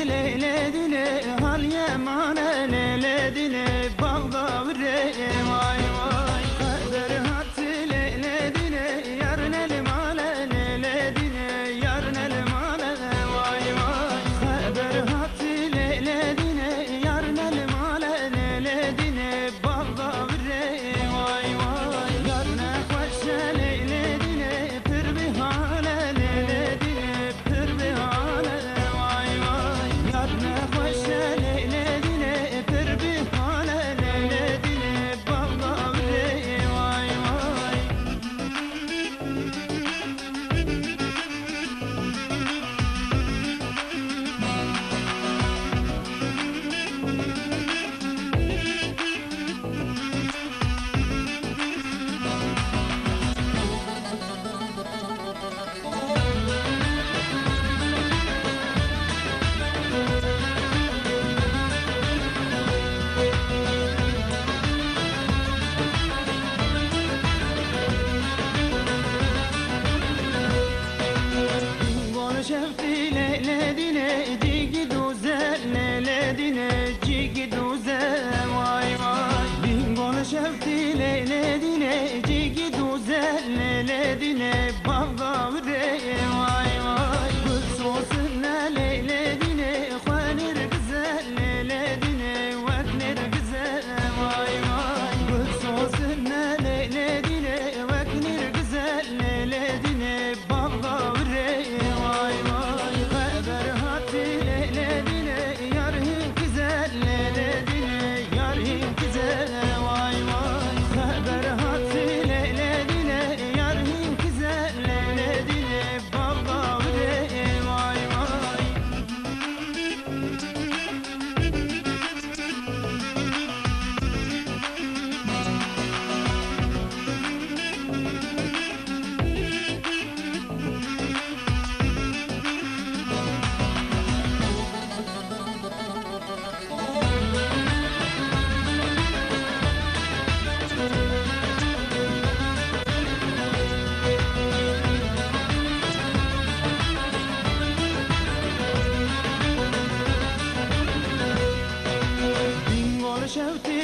leyledine hal yemane leyledine bağda vire vay vay kader hatı leyledine yarın elmane leyledine yarın elmane vay vay kader hatı leyledine yarın elmane leyledine bağda vire vay vay yarın hoşe leyledine pir bihane leyledine pir bihane vay vay yarın hoşe leyledine pir bihane leyledine bağda vire vay vay شفتي ليلة جيجي دوزة ليلة جيجي دوزة واي واي بينقول شفتي ليلة جيجي دوزة ليلة بابا وري واي واي بصوصنا ليلة خواني رقزة ليلة وكني رقزة واي واي بصوصنا ليلة وكني رقزة ليلة بابا وري واي واي خبر هاتي ليلة يارهن كزل ليلة يارهن كزل واي واي خبر هاتي ليلة يارهن كزل ليلة بابا وري واي واي شفتي